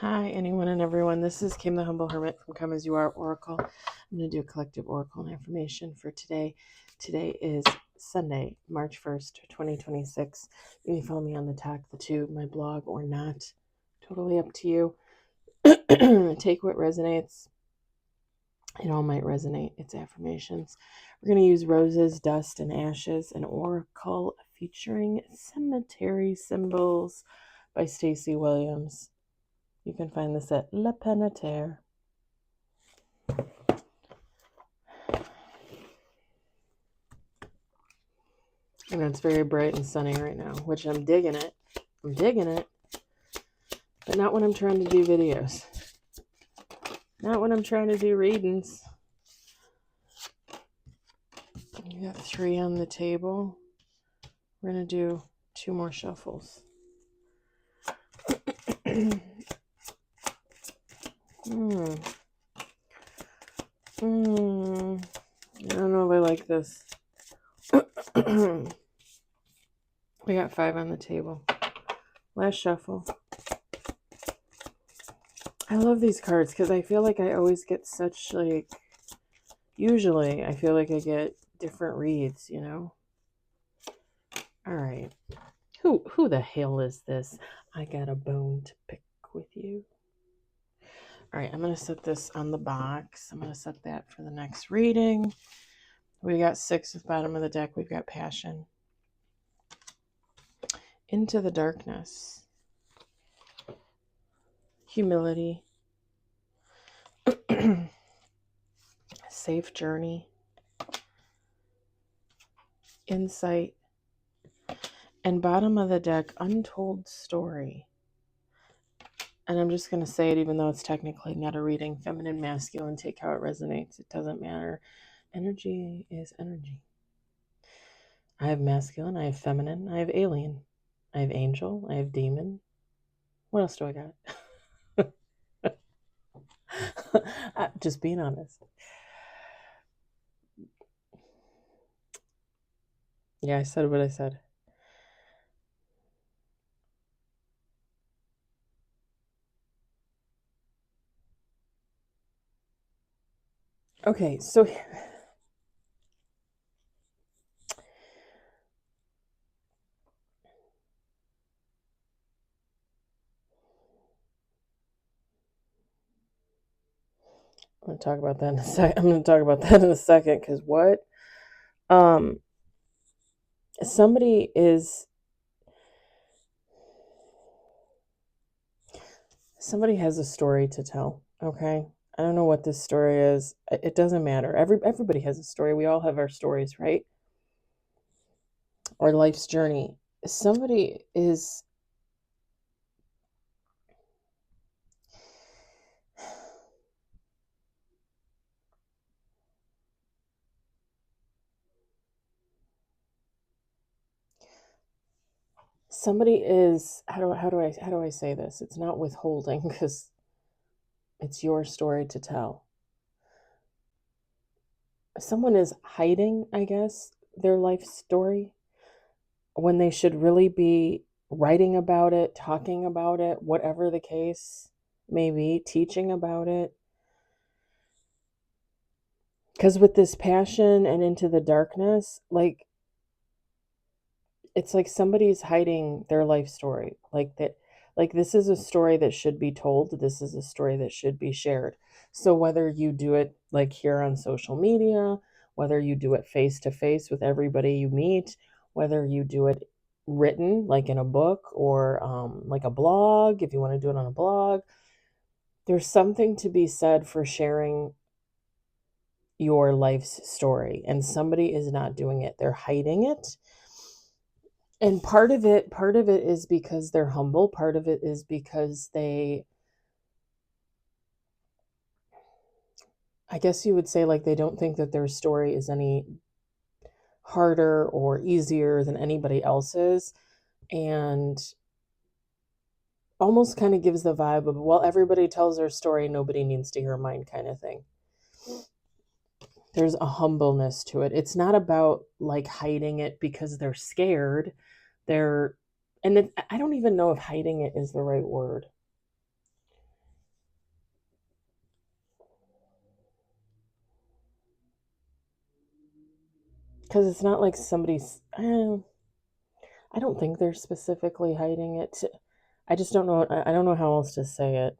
Hi, anyone and everyone. This is Kim the Humble Hermit from Come As You Are Oracle. I'm going to do a collective oracle and affirmation for today. Today is Sunday, March 1st, 2026. You may follow me on the Talk the Tube, my blog, or not. Totally up to you. Take what resonates. It all might resonate. It's affirmations. We're going to use Roses, Dust, and Ashes, an oracle featuring cemetery symbols by Stacey Williams. You can find this at Le Penetaire. And it's very bright and sunny right now, which I'm digging it. I'm digging it. But not when I'm trying to do videos. Not when I'm trying to do readings. You got 3 on the table. We're going to do 2 more shuffles. I don't know if I like this. We got 5 on the table. Last shuffle. I love these cards because I feel like I always get such, like, usually I feel like I get different reads, you know? All right. Who the hell is this? I got a bone to pick with you. All right, I'm going to set this on the box. I'm going to set that for the next reading. We got 6 at the bottom of the deck. We've got Passion. Into the Darkness. Humility. Safe Journey. Insight. And bottom of the deck, Untold Story. And I'm just going to say it even though it's technically not a reading. Feminine, masculine, take how it resonates. It doesn't matter. Energy is energy. I have masculine, I have feminine, I have alien, I have angel, I have demon. What else do I got? Just being honest. Yeah, I said what I said. Okay, so I'm going to talk about that in a second. I'm going to talk about that in a second because what? Somebody has a story to tell, okay? I don't know what this story is. It doesn't matter. Everybody has a story. We all have our stories, right? Our life's journey. Somebody is how do I say this? It's not withholding because it's your story to tell. Someone is hiding, I guess, their life story when they should really be writing about it, talking about it, whatever the case may be, teaching about it. Because with this passion and into the darkness, like, it's like somebody's hiding their life story. Like that, like this is a story that should be told. This is a story that should be shared. So whether you do it like here on social media, whether you do it face to face with everybody you meet, whether you do it written like in a book or like a blog, if you want to do it on a blog, there's something to be said for sharing your life's story. And somebody is not doing it. They're hiding it. And part of it is because they're humble. Part of it is because I guess you would say, like, they don't think that their story is any harder or easier than anybody else's. And almost kind of gives the vibe of, well, everybody tells their story, nobody needs to hear mine kind of thing. There's a humbleness to it. It's not about like hiding it because they're scared. I don't even know if hiding it is the right word. Because it's not like somebody's, I don't think they're specifically hiding it. I just don't know. I don't know how else to say it.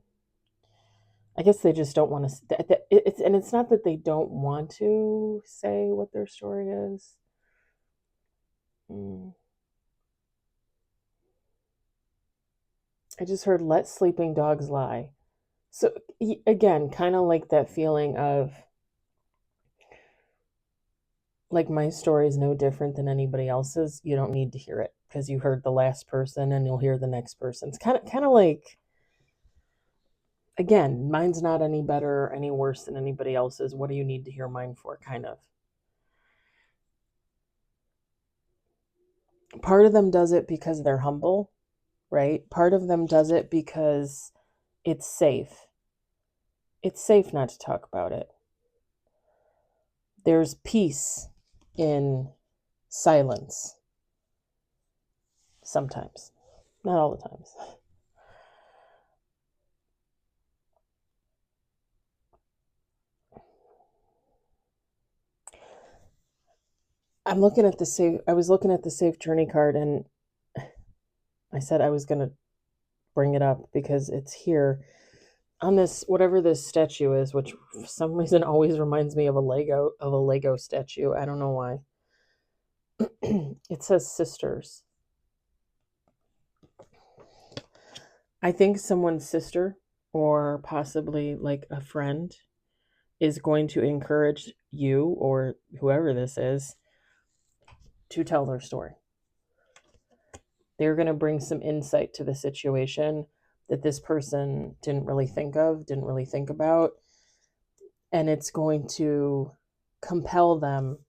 I guess they just don't want to. It's not that they don't want to say what their story is. I just heard let sleeping dogs lie. So again, kind of like that feeling of like my story is no different than anybody else's. You don't need to hear it because you heard the last person and you'll hear the next person. It's kind of like, again, mine's not any better or any worse than anybody else's. What do you need to hear mine for? Kind of. Part of them does it because they're humble, right? Part of them does it because it's safe. It's safe not to talk about it. There's peace in silence. Sometimes. Not all the times. I'm looking at the safe. I was looking at the safe journey card, and I said I was going to bring it up because it's here on this, whatever this statue is, which for some reason always reminds me of a Lego statue. I don't know why. It says sisters. I think someone's sister or possibly like a friend is going to encourage you or whoever this is to tell their story. They're going to bring some insight to the situation that this person didn't really think about. And it's going to compel them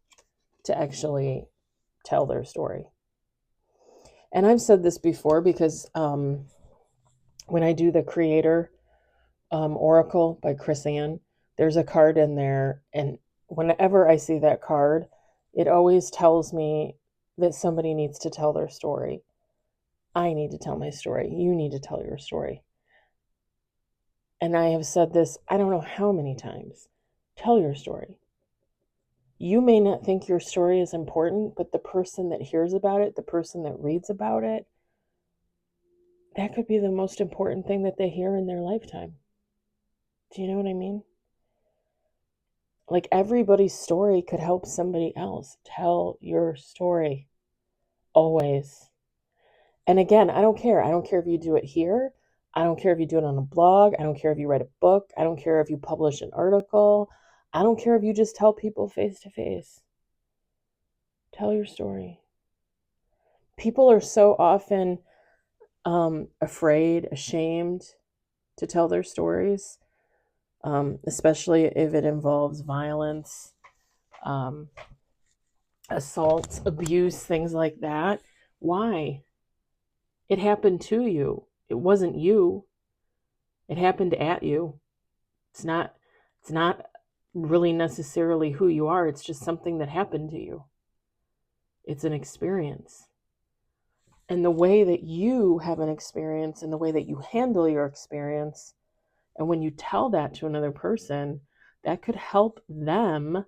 to actually tell their story. And I've said this before because when I do the Creator Oracle by Chris Ann, there's a card in there. And whenever I see that card, it always tells me that somebody needs to tell their story. I need to tell my story. You need to tell your story. And I have said this, I don't know how many times. Tell your story. You may not think your story is important, but the person that hears about it, the person that reads about it, that could be the most important thing that they hear in their lifetime. Do you know what I mean? Like everybody's story could help somebody else. Tell your story. Always. And again, I don't care. I don't care if you do it here. I don't care if you do it on a blog. I don't care if you write a book. I don't care if you publish an article. I don't care if you just tell people face to face. Tell your story. People are so often afraid, ashamed to tell their stories, especially if it involves violence, um, assault, abuse, things like that. Why? It happened to you. It wasn't you. It happened at you. It's not really necessarily who you are. It's just something that happened to you. It's an experience. And the way that you have an experience and the way that you handle your experience, and when you tell that to another person, that could help them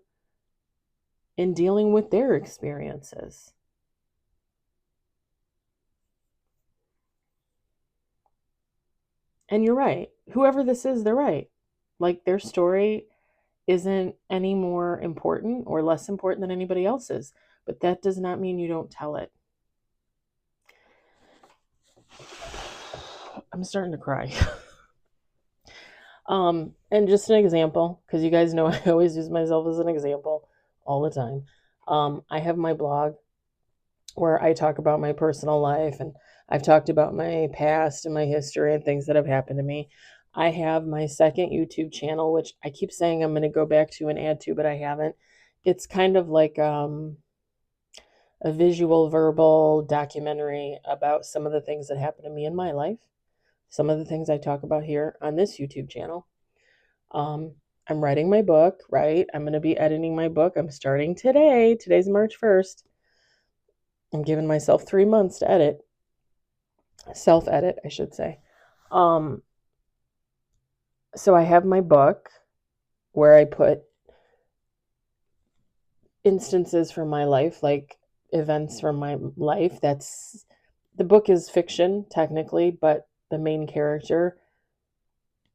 in dealing with their experiences. And you're right. Whoever this is, they're right. Like their story isn't any more important or less important than anybody else's. But that does not mean you don't tell it. I'm starting to cry. And just an example, because you guys know I always use myself as an example all the time. I have my blog where I talk about my personal life, and I've talked about my past and my history and things that have happened to me. I have my second YouTube channel, which I keep saying I'm going to go back to and add to, but I haven't. It's kind of like a visual, verbal documentary about some of the things that happened to me in my life, some of the things I talk about here on this YouTube channel. I'm writing my book, right? I'm going to be editing my book. I'm starting today. Today's March 1st. I'm giving myself 3 months to edit. Self-edit, I should say. So I have my book where I put instances from my life, like events from my life. That's the book is fiction technically, but the main character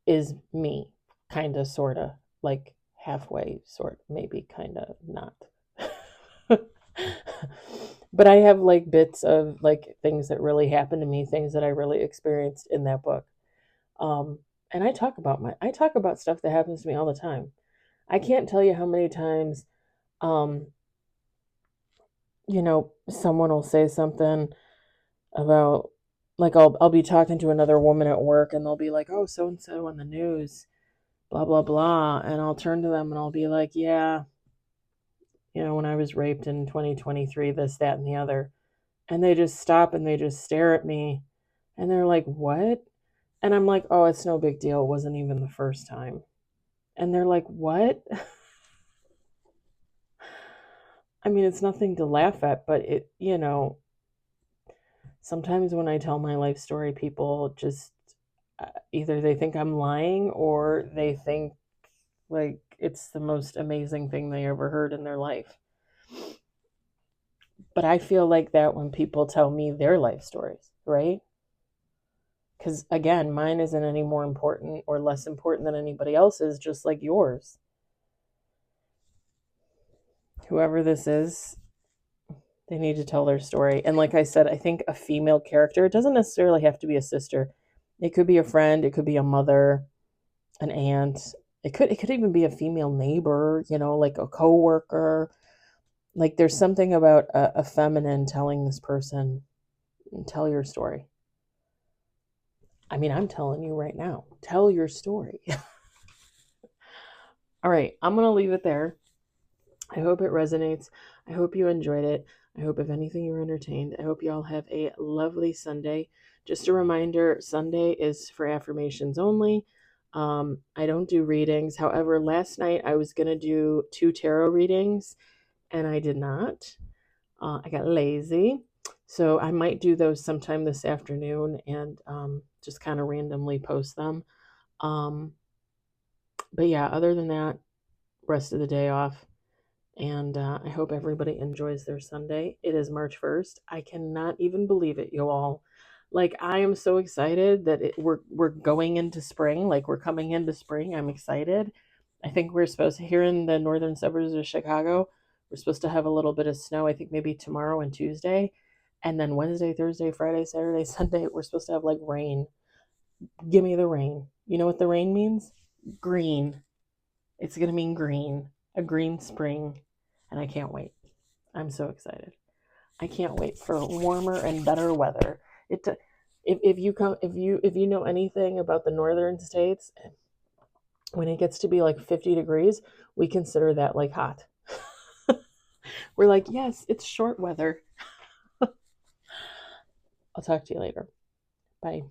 is me, kind of, sort of, like halfway, sort, maybe, kind of, not. But I have like bits of like things that really happened to me, things that I really experienced in that book. Um, and I talk about stuff that happens to me all the time. I can't tell you how many times, um, someone will say something about, like, I'll be talking to another woman at work and they'll be like, "Oh, so and so on the news, blah blah blah," and I'll turn to them and I'll be like, "Yeah, when I was raped in 2023, this, that, and the other." And they just stop and they just stare at me and they're like, "What?" And I'm like, "Oh, it's no big deal. It wasn't even the first time." And they're like, "What?" I mean, it's nothing to laugh at, but sometimes when I tell my life story, people just either they think I'm lying or they think like it's the most amazing thing they ever heard in their life. But I feel like that when people tell me their life stories, right? Because again, mine isn't any more important or less important than anybody else's, just like yours. Whoever this is, they need to tell their story. And like I said, I think a female character, it doesn't necessarily have to be a sister. It could be a friend, it could be a mother, an aunt. It could even be a female neighbor, like a coworker. Like there's something about a feminine telling this person, tell your story. I mean, I'm telling you right now, tell your story. All right, I'm going to leave it there. I hope it resonates. I hope you enjoyed it. I hope, if anything, you were entertained. I hope you all have a lovely Sunday. Just a reminder, Sunday is for affirmations only. I don't do readings. However, last night I was going to do 2 tarot readings and I did not. I got lazy. So I might do those sometime this afternoon and just kind of randomly post them. Um, but yeah, other than that, rest of the day off. And I hope everybody enjoys their Sunday. It is March 1st. I cannot even believe it, you all. Like, I am so excited that we're going into spring. Like, we're coming into spring. I'm excited. I think we're supposed to, here in the northern suburbs of Chicago, we're supposed to have a little bit of snow, I think maybe tomorrow and Tuesday. And then Wednesday, Thursday, Friday, Saturday, Sunday, we're supposed to have like rain. Give me the rain. You know what the rain means? Green. It's going to mean green, a green spring, and I can't wait. I'm so excited. I can't wait for warmer and better weather. It if you come if you know anything about the northern states, when it gets to be like 50 degrees, we consider that like hot. We're like, "Yes, it's short weather." I'll talk to you later. Bye.